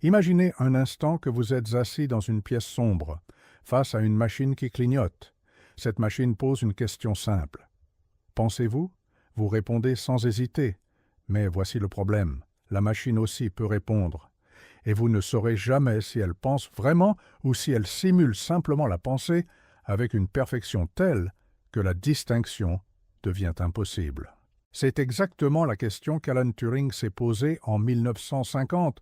Imaginez un instant que vous êtes assis dans une pièce sombre, face à une machine qui clignote. Cette machine pose une question simple. Pensez-vous? Vous répondez sans hésiter. Mais voici le problème. La machine aussi peut répondre. Et vous ne saurez jamais si elle pense vraiment ou si elle simule simplement la pensée avec une perfection telle que la distinction devient impossible. C'est exactement la question qu'Alan Turing s'est posée en 1950,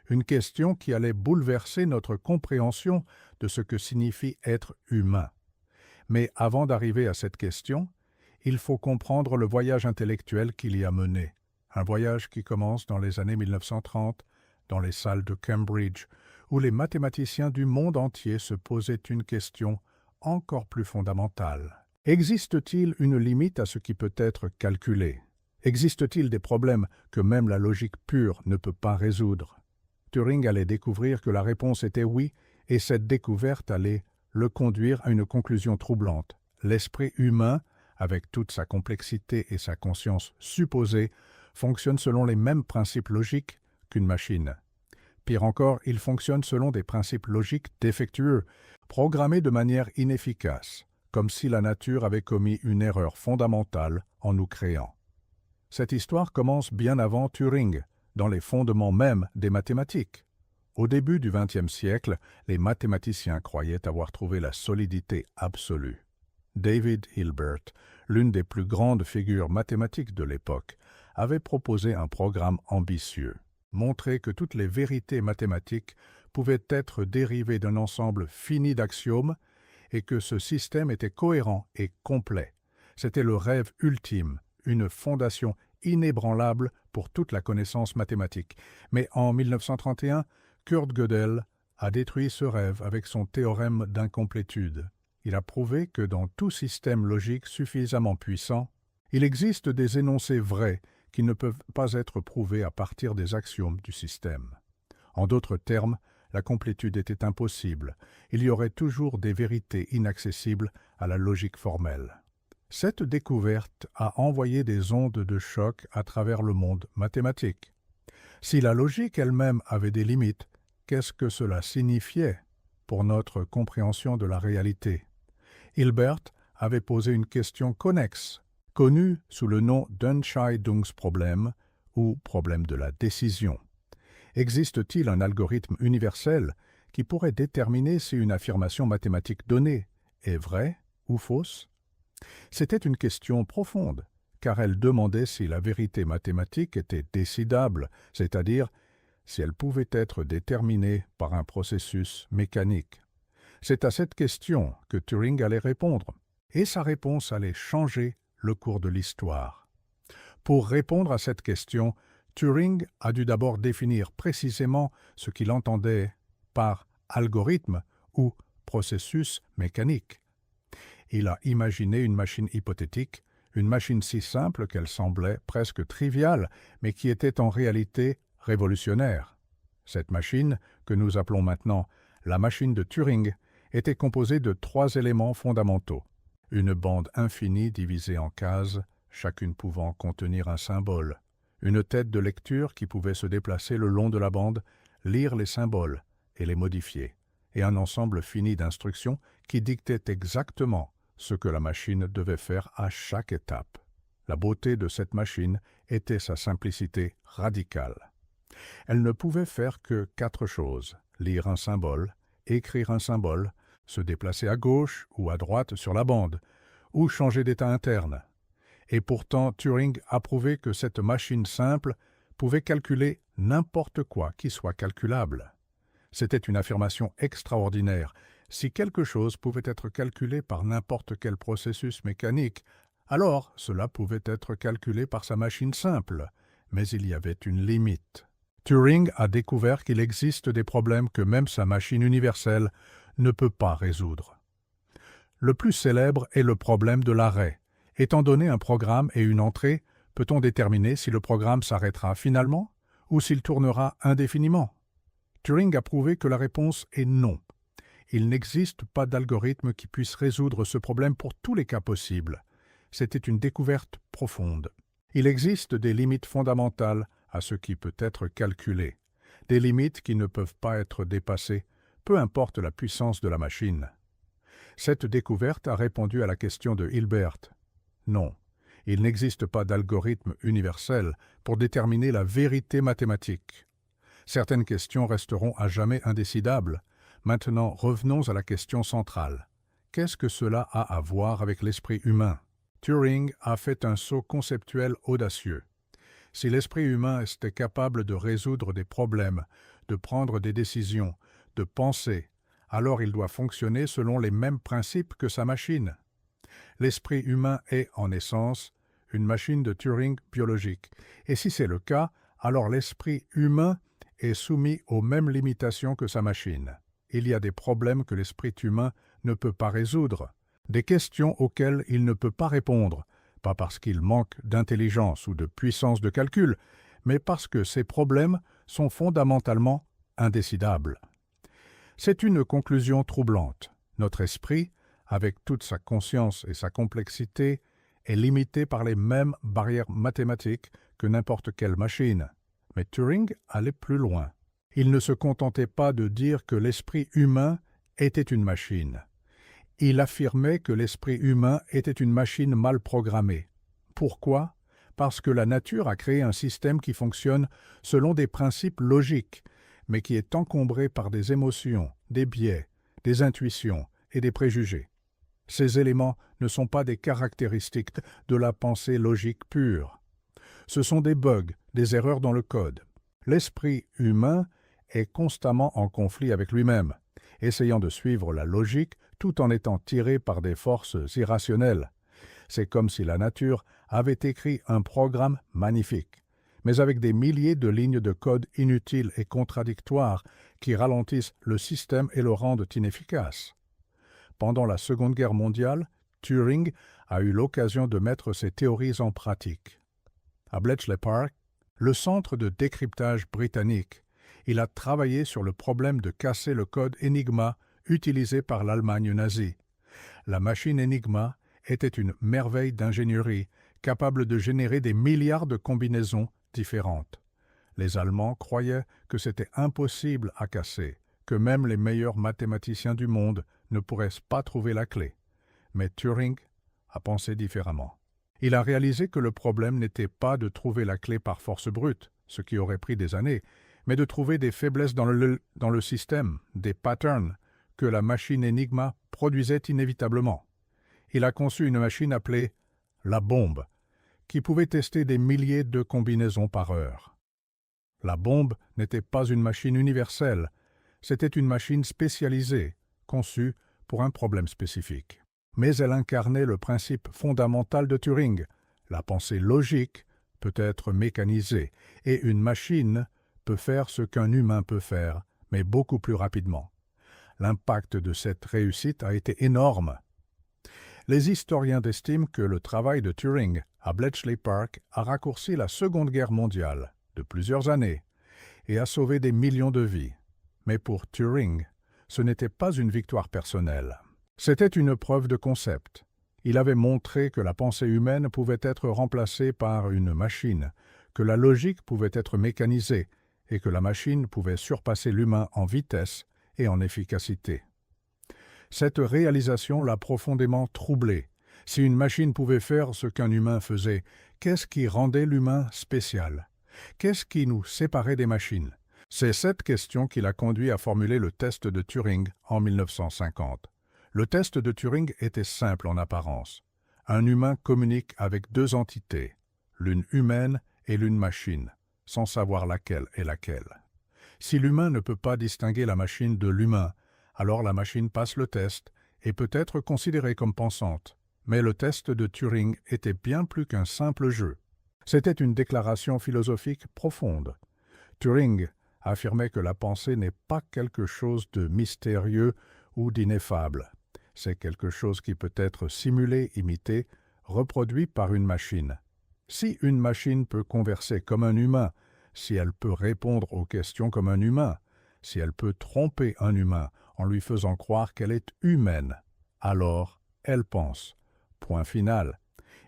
une question qui allait bouleverser notre compréhension de ce que signifie être humain. Mais avant d'arriver à cette question, il faut comprendre le voyage intellectuel qu'il y a mené. Un voyage qui commence dans les années 1930, dans les salles de Cambridge, où les mathématiciens du monde entier se posaient une question encore plus fondamentale. Existe-t-il une limite à ce qui peut être calculé? Existe-t-il des problèmes que même la logique pure ne peut pas résoudre? Turing allait découvrir que la réponse était oui, et cette découverte allait le conduire à une conclusion troublante. L'esprit humain, avec toute sa complexité et sa conscience supposée, fonctionne selon les mêmes principes logiques qu'une machine. Pire encore, il fonctionne selon des principes logiques défectueux, programmés de manière inefficace, comme si la nature avait commis une erreur fondamentale en nous créant. Cette histoire commence bien avant Turing, dans les fondements même des mathématiques. Au début du XXe siècle, les mathématiciens croyaient avoir trouvé la solidité absolue. David Hilbert, l'une des plus grandes figures mathématiques de l'époque, avait proposé un programme ambitieux, montrer que toutes les vérités mathématiques pouvaient être dérivées d'un ensemble fini d'axiomes et que ce système était cohérent et complet. C'était le rêve ultime, une fondation inébranlable pour toute la connaissance mathématique. Mais en 1931, Kurt Gödel a détruit ce rêve avec son théorème d'incomplétude. Il a prouvé que dans tout système logique suffisamment puissant, il existe des énoncés vrais qui ne peuvent pas être prouvés à partir des axiomes du système. En d'autres termes, la complétude était impossible. Il y aurait toujours des vérités inaccessibles à la logique formelle. Cette découverte a envoyé des ondes de choc à travers le monde mathématique. Si la logique elle-même avait des limites, qu'est-ce que cela signifiait pour notre compréhension de la réalité? Hilbert avait posé une question connexe, connue sous le nom d'Entscheidungsproblem ou problème de la décision. Existe-t-il un algorithme universel qui pourrait déterminer si une affirmation mathématique donnée est vraie ou fausse? C'était une question profonde, car elle demandait si la vérité mathématique était décidable, c'est-à-dire si elle pouvait être déterminée par un processus mécanique. C'est à cette question que Turing allait répondre, et sa réponse allait changer le cours de l'histoire. Pour répondre à cette question, Turing a dû d'abord définir précisément ce qu'il entendait par algorithme ou processus mécanique. Il a imaginé une machine hypothétique, une machine si simple qu'elle semblait presque triviale, mais qui était en réalité révolutionnaire. Cette machine, que nous appelons maintenant la machine de Turing, était composée de 3 éléments fondamentaux. Une bande infinie divisée en cases, chacune pouvant contenir un symbole. Une tête de lecture qui pouvait se déplacer le long de la bande, lire les symboles et les modifier. Et un ensemble fini d'instructions qui dictaient exactement ce que la machine devait faire à chaque étape. La beauté de cette machine était sa simplicité radicale. Elle ne pouvait faire que 4 choses: lire un symbole, écrire un symbole, se déplacer à gauche ou à droite sur la bande, ou changer d'état interne. Et pourtant, Turing a prouvé que cette machine simple pouvait calculer n'importe quoi qui soit calculable. C'était une affirmation extraordinaire. Si quelque chose pouvait être calculé par n'importe quel processus mécanique, alors cela pouvait être calculé par sa machine simple. Mais il y avait une limite. Turing a découvert qu'il existe des problèmes que même sa machine universelle ne peut pas résoudre. Le plus célèbre est le problème de l'arrêt. Étant donné un programme et une entrée, peut-on déterminer si le programme s'arrêtera finalement ou s'il tournera indéfiniment? Turing a prouvé que la réponse est non. Il n'existe pas d'algorithme qui puisse résoudre ce problème pour tous les cas possibles. C'était une découverte profonde. Il existe des limites fondamentales à ce qui peut être calculé. des limites qui ne peuvent pas être dépassées, peu importe la puissance de la machine. Cette découverte a répondu à la question de Hilbert. Non, il n'existe pas d'algorithme universel pour déterminer la vérité mathématique. Certaines questions resteront à jamais indécidables. Maintenant, revenons à la question centrale. Qu'est-ce que cela a à voir avec l'esprit humain? Turing a fait un saut conceptuel audacieux. Si l'esprit humain était capable de résoudre des problèmes, de prendre des décisions, de penser, alors il doit fonctionner selon les mêmes principes que sa machine. L'esprit humain est, en essence, une machine de Turing biologique. Et si c'est le cas, alors l'esprit humain est soumis aux mêmes limitations que sa machine. Il y a des problèmes que l'esprit humain ne peut pas résoudre, des questions auxquelles il ne peut pas répondre, pas parce qu'il manque d'intelligence ou de puissance de calcul, mais parce que ces problèmes sont fondamentalement indécidables. C'est une conclusion troublante. Notre esprit, avec toute sa conscience et sa complexité, est limité par les mêmes barrières mathématiques que n'importe quelle machine. Mais Turing allait plus loin. Il ne se contentait pas de dire que l'esprit humain était une machine. Il affirmait que l'esprit humain était une machine mal programmée. Pourquoi? Parce que la nature a créé un système qui fonctionne selon des principes logiques, mais qui est encombré par des émotions, des biais, des intuitions et des préjugés. Ces éléments ne sont pas des caractéristiques de la pensée logique pure. Ce sont des bugs, des erreurs dans le code. L'esprit humain est constamment en conflit avec lui-même, essayant de suivre la logique tout en étant tiré par des forces irrationnelles. C'est comme si la nature avait écrit un programme magnifique, mais avec des milliers de lignes de code inutiles et contradictoires qui ralentissent le système et le rendent inefficace. Pendant la Seconde Guerre mondiale, Turing a eu l'occasion de mettre ses théories en pratique. À Bletchley Park, le centre de décryptage britannique, il a travaillé sur le problème de casser le code Enigma utilisé par l'Allemagne nazie. La machine Enigma était une merveille d'ingénierie, capable de générer des milliards de combinaisons différentes. Les Allemands croyaient que c'était impossible à casser, que même les meilleurs mathématiciens du monde ne pourraient pas trouver la clé. Mais Turing a pensé différemment. Il a réalisé que le problème n'était pas de trouver la clé par force brute, ce qui aurait pris des années, mais de trouver des faiblesses dans le système, des patterns, que la machine Enigma produisait inévitablement. Il a conçu une machine appelée la bombe, qui pouvait tester des milliers de combinaisons par heure. La bombe n'était pas une machine universelle, c'était une machine spécialisée, conçue pour un problème spécifique. Mais elle incarnait le principe fondamental de Turing. La pensée logique peut être mécanisée, et une machine peut faire ce qu'un humain peut faire, mais beaucoup plus rapidement. L'impact de cette réussite a été énorme. Les historiens estiment que le travail de Turing à Bletchley Park a raccourci la Seconde Guerre mondiale de plusieurs années et a sauvé des millions de vies. Mais pour Turing, ce n'était pas une victoire personnelle. C'était une preuve de concept. Il avait montré que la pensée humaine pouvait être remplacée par une machine, que la logique pouvait être mécanisée et que la machine pouvait surpasser l'humain en vitesse et en efficacité. Cette réalisation l'a profondément troublé. Si une machine pouvait faire ce qu'un humain faisait, qu'est-ce qui rendait l'humain spécial? Qu'est-ce qui nous séparait des machines? C'est cette question qui l'a conduit à formuler le test de Turing en 1950. Le test de Turing était simple en apparence. Un humain communique avec deux entités, l'une humaine et l'une machine, sans savoir laquelle est laquelle. Si l'humain ne peut pas distinguer la machine de l'humain, alors la machine passe le test et peut être considérée comme pensante. Mais le test de Turing était bien plus qu'un simple jeu. C'était une déclaration philosophique profonde. Turing affirmait que la pensée n'est pas quelque chose de mystérieux ou d'ineffable. C'est quelque chose qui peut être simulé, imité, reproduit par une machine. Si une machine peut converser comme un humain, si elle peut répondre aux questions comme un humain, si elle peut tromper un humain en lui faisant croire qu'elle est humaine, alors elle pense. Point final.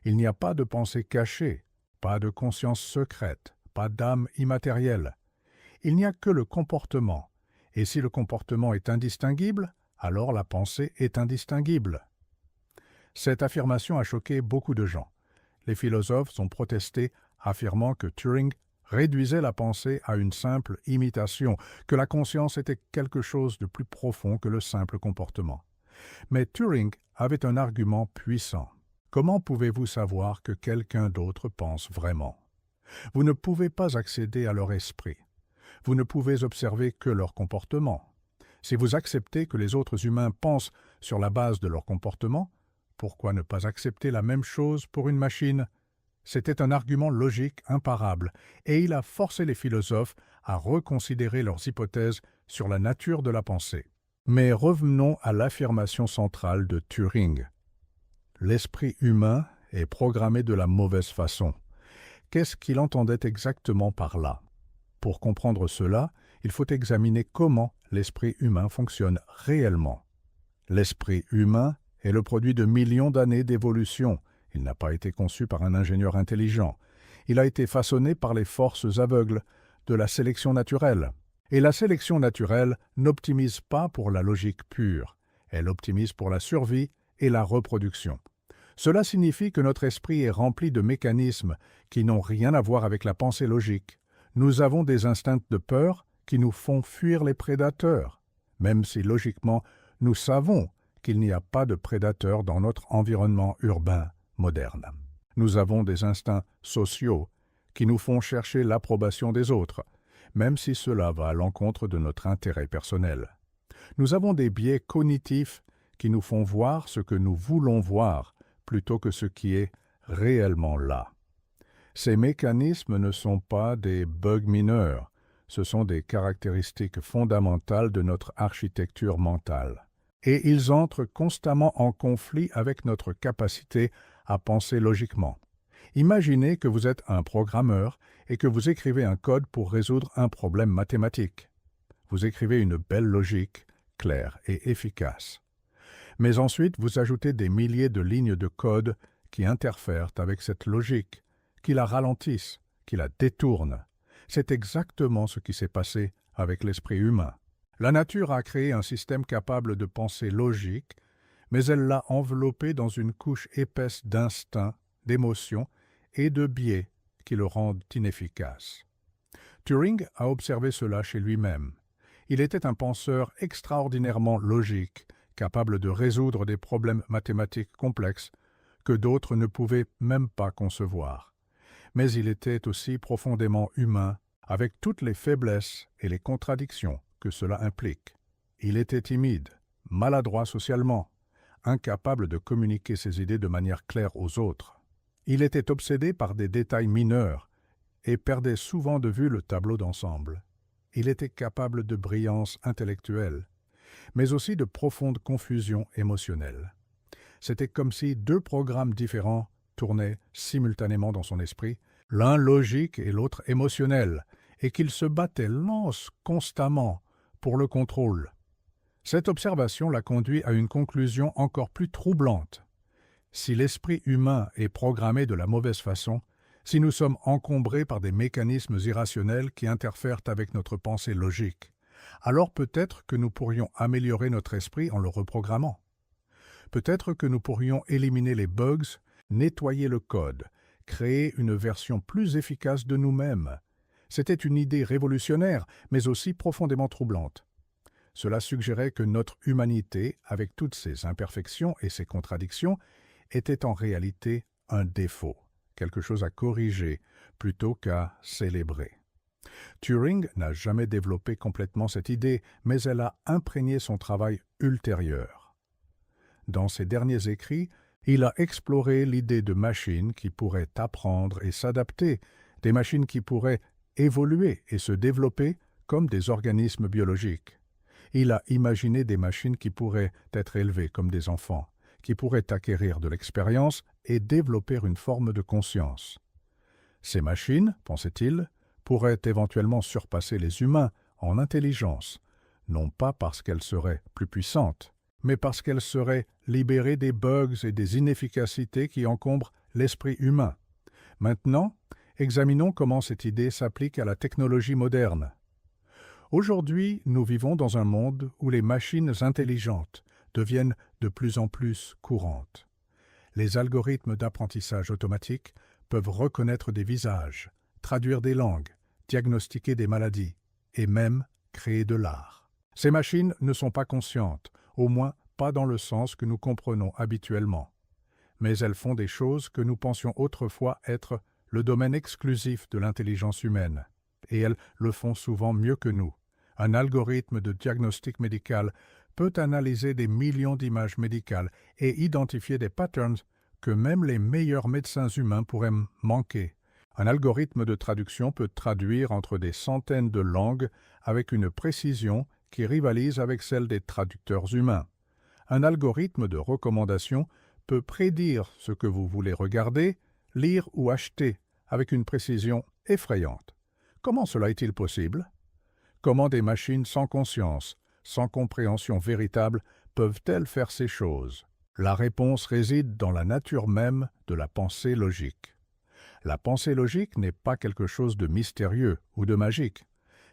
Il n'y a pas de pensée cachée, pas de conscience secrète, pas d'âme immatérielle. Il n'y a que le comportement, et si le comportement est indistinguible, alors la pensée est indistinguible. Cette affirmation a choqué beaucoup de gens. Les philosophes ont protesté, affirmant que Turing réduisait la pensée à une simple imitation, que la conscience était quelque chose de plus profond que le simple comportement. Mais Turing avait un argument puissant. Comment pouvez-vous savoir que quelqu'un d'autre pense vraiment? Vous ne pouvez pas accéder à leur esprit. Vous ne pouvez observer que leur comportement. Si vous acceptez que les autres humains pensent sur la base de leur comportement, pourquoi ne pas accepter la même chose pour une machine? C'était un argument logique imparable, et il a forcé les philosophes à reconsidérer leurs hypothèses sur la nature de la pensée. Mais revenons à l'affirmation centrale de Turing. L'esprit humain est programmé de la mauvaise façon. Qu'est-ce qu'il entendait exactement par là? Pour comprendre cela, il faut examiner comment l'esprit humain fonctionne réellement. L'esprit humain est le produit de millions d'années d'évolution. Il n'a pas été conçu par un ingénieur intelligent. Il a été façonné par les forces aveugles de la sélection naturelle. Et la sélection naturelle n'optimise pas pour la logique pure. Elle optimise pour la survie et la reproduction. Cela signifie que notre esprit est rempli de mécanismes qui n'ont rien à voir avec la pensée logique. Nous avons des instincts de peur qui nous font fuir les prédateurs, même si logiquement nous savons qu'il n'y a pas de prédateurs dans notre environnement urbain moderne. Nous avons des instincts sociaux qui nous font chercher l'approbation des autres, même si cela va à l'encontre de notre intérêt personnel. Nous avons des biais cognitifs qui nous font voir ce que nous voulons voir plutôt que ce qui est réellement là. Ces mécanismes ne sont pas des bugs mineurs, ce sont des caractéristiques fondamentales de notre architecture mentale. Et ils entrent constamment en conflit avec notre capacité à penser logiquement. Imaginez que vous êtes un programmeur et que vous écrivez un code pour résoudre un problème mathématique. Vous écrivez une belle logique, claire et efficace. Mais ensuite, vous ajoutez des milliers de lignes de code qui interfèrent avec cette logique, qui la ralentissent, qui la détournent. C'est exactement ce qui s'est passé avec l'esprit humain. La nature a créé un système capable de pensée logique, mais elle l'a enveloppé dans une couche épaisse d'instincts, d'émotions et de biais qui le rendent inefficace. Turing a observé cela chez lui-même. Il était un penseur extraordinairement logique, capable de résoudre des problèmes mathématiques complexes que d'autres ne pouvaient même pas concevoir. Mais il était aussi profondément humain, avec toutes les faiblesses et les contradictions que cela implique. Il était timide, maladroit socialement, incapable de communiquer ses idées de manière claire aux autres. Il était obsédé par des détails mineurs et perdait souvent de vue le tableau d'ensemble. Il était capable de brillance intellectuelle, mais aussi de profonde confusion émotionnelle. C'était comme si deux programmes différents tournaient simultanément dans son esprit, l'un logique et l'autre émotionnel, et qu'ils se battaient constamment pour le contrôle. Cette observation l'a conduit à une conclusion encore plus troublante. Si l'esprit humain est programmé de la mauvaise façon, si nous sommes encombrés par des mécanismes irrationnels qui interfèrent avec notre pensée logique, alors peut-être que nous pourrions améliorer notre esprit en le reprogrammant. Peut-être que nous pourrions éliminer les bugs, nettoyer le code, créer une version plus efficace de nous-mêmes. C'était une idée révolutionnaire, mais aussi profondément troublante. Cela suggérait que notre humanité, avec toutes ses imperfections et ses contradictions, était en réalité un défaut, quelque chose à corriger plutôt qu'à célébrer. Turing n'a jamais développé complètement cette idée, mais elle a imprégné son travail ultérieur. Dans ses derniers écrits, il a exploré l'idée de machines qui pourraient apprendre et s'adapter, des machines qui pourraient évoluer et se développer comme des organismes biologiques. Il a imaginé des machines qui pourraient être élevées comme des enfants, qui pourraient acquérir de l'expérience et développer une forme de conscience. Ces machines, pensait-il, pourraient éventuellement surpasser les humains en intelligence, non pas parce qu'elles seraient plus puissantes, mais parce qu'elles seraient libérées des bugs et des inefficacités qui encombrent l'esprit humain. Maintenant, examinons comment cette idée s'applique à la technologie moderne. Aujourd'hui, nous vivons dans un monde où les machines intelligentes deviennent de plus en plus courantes. Les algorithmes d'apprentissage automatique peuvent reconnaître des visages, traduire des langues, diagnostiquer des maladies et même créer de l'art. Ces machines ne sont pas conscientes, au moins pas dans le sens que nous comprenons habituellement. Mais elles font des choses que nous pensions autrefois être le domaine exclusif de l'intelligence humaine. Et elles le font souvent mieux que nous. Un algorithme de diagnostic médical peut analyser des millions d'images médicales et identifier des patterns que même les meilleurs médecins humains pourraient manquer. Un algorithme de traduction peut traduire entre des centaines de langues avec une précision qui rivalise avec celle des traducteurs humains. Un algorithme de recommandation peut prédire ce que vous voulez regarder, lire ou acheter avec une précision effrayante. Comment cela est-il possible? Comment des machines sans conscience, sans compréhension véritable, peuvent-elles faire ces choses? La réponse réside dans la nature même de la pensée logique. La pensée logique n'est pas quelque chose de mystérieux ou de magique.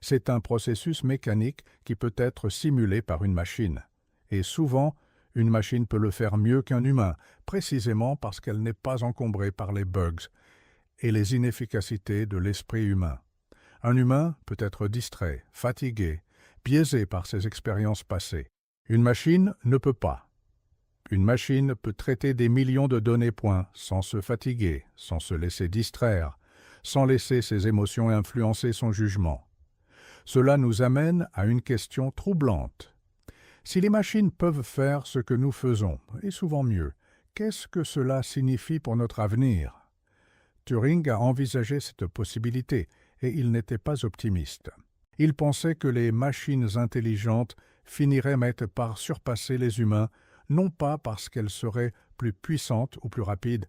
C'est un processus mécanique qui peut être simulé par une machine. Et souvent, une machine peut le faire mieux qu'un humain, précisément parce qu'elle n'est pas encombrée par les bugs et les inefficacités de l'esprit humain. Un humain peut être distrait, fatigué, biaisé par ses expériences passées. Une machine ne peut pas. Une machine peut traiter des millions de données points sans se fatiguer, sans se laisser distraire, sans laisser ses émotions influencer son jugement. Cela nous amène à une question troublante. Si les machines peuvent faire ce que nous faisons, et souvent mieux, qu'est-ce que cela signifie pour notre avenir? Turing a envisagé cette possibilité, et il n'était pas optimiste. Il pensait que les machines intelligentes finiraient par surpasser les humains, non pas parce qu'elles seraient plus puissantes ou plus rapides,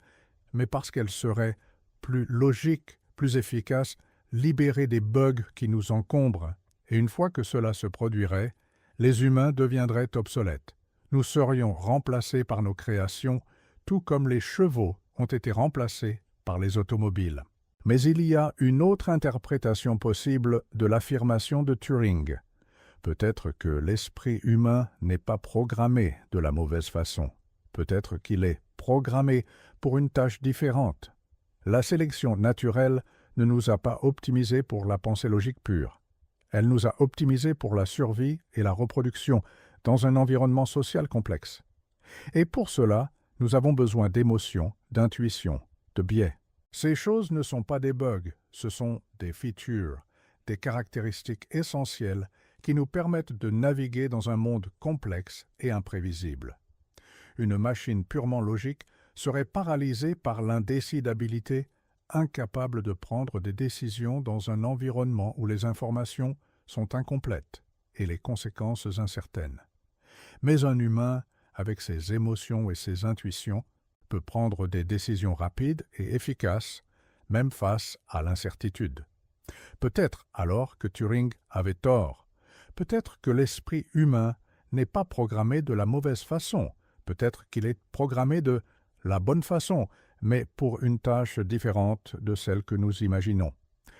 mais parce qu'elles seraient plus logiques, plus efficaces, libérées des bugs qui nous encombrent. Et une fois que cela se produirait, les humains deviendraient obsolètes. Nous serions remplacés par nos créations, tout comme les chevaux ont été remplacés par les automobiles. Mais il y a une autre interprétation possible de l'affirmation de Turing. Peut-être que l'esprit humain n'est pas programmé de la mauvaise façon. Peut-être qu'il est programmé pour une tâche différente. La sélection naturelle ne nous a pas optimisés pour la pensée logique pure. Elle nous a optimisés pour la survie et la reproduction dans un environnement social complexe. Et pour cela, nous avons besoin d'émotions, d'intuition, de biais. Ces choses ne sont pas des bugs, ce sont des features, des caractéristiques essentielles qui nous permettent de naviguer dans un monde complexe et imprévisible. Une machine purement logique serait paralysée par l'indécidabilité, incapable de prendre des décisions dans un environnement où les informations sont incomplètes et les conséquences incertaines. Mais un humain, avec ses émotions et ses intuitions, peut prendre des décisions rapides et efficaces, même face à l'incertitude. Peut-être alors que Turing avait tort. Peut-être que l'esprit humain n'est pas programmé de la mauvaise façon. Peut-être qu'il est programmé de la bonne façon, mais pour une tâche différente de celle que nous imaginons.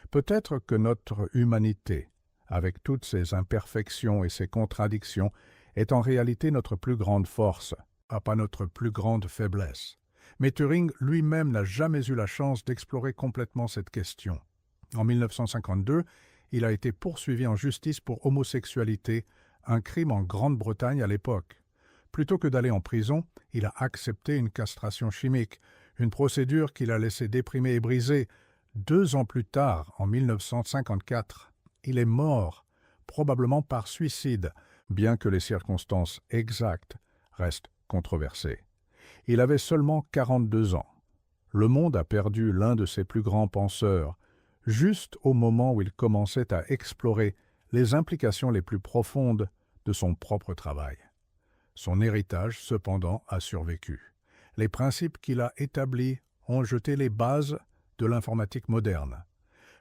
Peut-être que notre humanité, avec toutes ses imperfections et ses contradictions, est en réalité notre plus grande force, pas notre plus grande faiblesse. Mais Turing lui-même n'a jamais eu la chance d'explorer complètement cette question. En 1952, il a été poursuivi en justice pour homosexualité, un crime en Grande-Bretagne à l'époque. Plutôt que d'aller en prison, il a accepté une castration chimique, une procédure qu'il a laissé déprimer et briser. 2 ans plus tard, en 1954, il est mort, probablement par suicide, bien que les circonstances exactes restent controversées. Il avait seulement 42 ans. Le monde a perdu l'un de ses plus grands penseurs, juste au moment où il commençait à explorer les implications les plus profondes de son propre travail. Son héritage, cependant, a survécu. Les principes qu'il a établis ont jeté les bases de l'informatique moderne.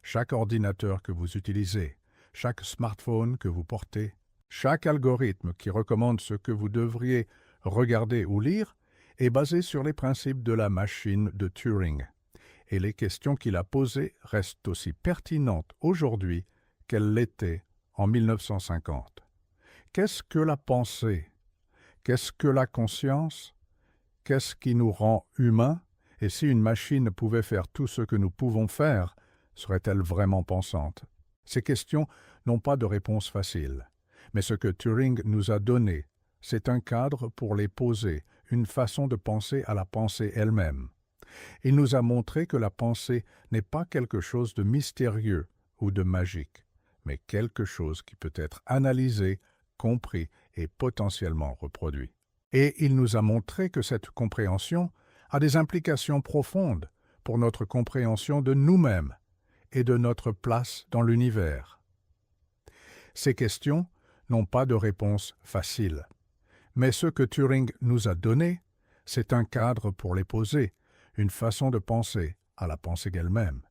Chaque ordinateur que vous utilisez, chaque smartphone que vous portez, chaque algorithme qui recommande ce que vous devriez regarder ou lire est basé sur les principes de la machine de Turing. Et les questions qu'il a posées restent aussi pertinentes aujourd'hui qu'elles l'étaient en 1950. Qu'est-ce que la pensée? Qu'est-ce que la conscience? Qu'est-ce qui nous rend humains? Et si une machine pouvait faire tout ce que nous pouvons faire, serait-elle vraiment pensante? Ces questions n'ont pas de réponse facile. Mais ce que Turing nous a donné, c'est un cadre pour les poser, une façon de penser à la pensée elle-même. Il nous a montré que la pensée n'est pas quelque chose de mystérieux ou de magique, mais quelque chose qui peut être analysé, compris et potentiellement reproduit. Et il nous a montré que cette compréhension a des implications profondes pour notre compréhension de nous-mêmes et de notre place dans l'univers. Ces questions n'ont pas de réponse facile, mais ce que Turing nous a donné, c'est un cadre pour les poser, une façon de penser à la pensée elle-même.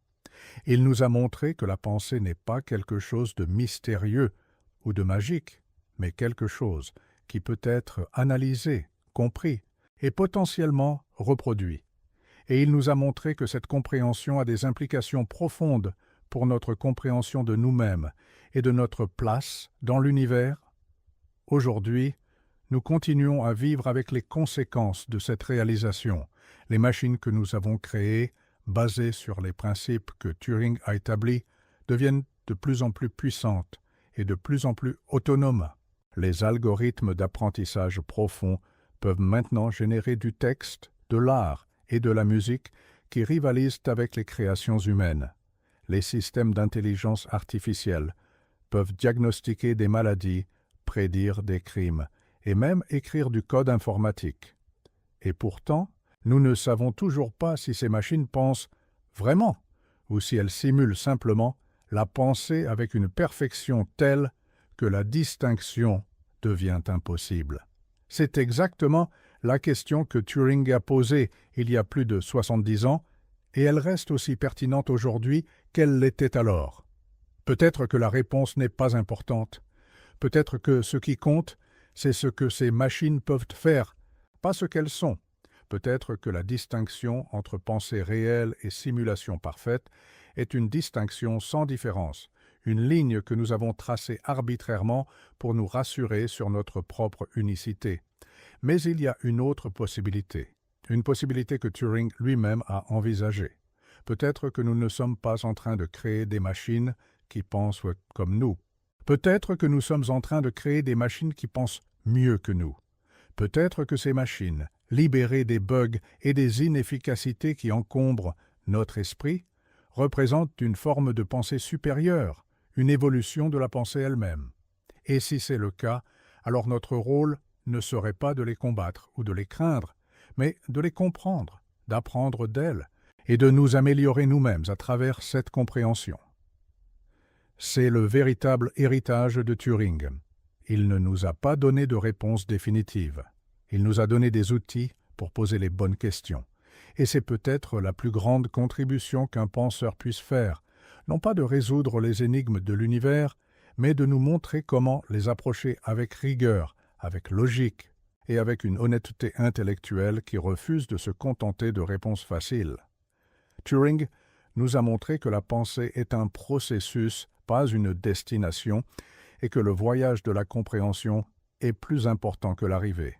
Il nous a montré que la pensée n'est pas quelque chose de mystérieux ou de magique, mais quelque chose qui peut être analysé, compris et potentiellement reproduit. Et il nous a montré que cette compréhension a des implications profondes pour notre compréhension de nous-mêmes et de notre place dans l'univers. Aujourd'hui, nous continuons à vivre avec les conséquences de cette réalisation. Les machines que nous avons créées, basées sur les principes que Turing a établis, deviennent de plus en plus puissantes et de plus en plus autonomes. Les algorithmes d'apprentissage profond peuvent maintenant générer du texte, de l'art et de la musique qui rivalisent avec les créations humaines. Les systèmes d'intelligence artificielle peuvent diagnostiquer des maladies, prédire des crimes et même écrire du code informatique. Et pourtant, nous ne savons toujours pas si ces machines pensent vraiment ou si elles simulent simplement la pensée avec une perfection telle que la distinction devient impossible. C'est exactement la question que Turing a posée il y a plus de 70 ans, et elle reste aussi pertinente aujourd'hui qu'elle l'était alors. Peut-être que la réponse n'est pas importante. Peut-être que ce qui compte, c'est ce que ces machines peuvent faire, pas ce qu'elles sont. Peut-être que la distinction entre pensée réelle et simulation parfaite est une distinction sans différence, une ligne que nous avons tracée arbitrairement pour nous rassurer sur notre propre unicité. Mais il y a une autre possibilité, une possibilité que Turing lui-même a envisagée. Peut-être que nous ne sommes pas en train de créer des machines qui pensent comme nous. Peut-être que nous sommes en train de créer des machines qui pensent mieux que nous. Peut-être que ces machines, libérées des bugs et des inefficacités qui encombrent notre esprit, représentent une forme de pensée supérieure, une évolution de la pensée elle-même. Et si c'est le cas, alors notre rôle ne serait pas de les combattre ou de les craindre, mais de les comprendre, d'apprendre d'elles et de nous améliorer nous-mêmes à travers cette compréhension. C'est le véritable héritage de Turing. Il ne nous a pas donné de réponse définitive. Il nous a donné des outils pour poser les bonnes questions. Et c'est peut-être la plus grande contribution qu'un penseur puisse faire, non pas de résoudre les énigmes de l'univers, mais de nous montrer comment les approcher avec rigueur, avec logique et avec une honnêteté intellectuelle qui refuse de se contenter de réponses faciles. Turing nous a montré que la pensée est un processus, pas une destination, et que le voyage de la compréhension est plus important que l'arrivée.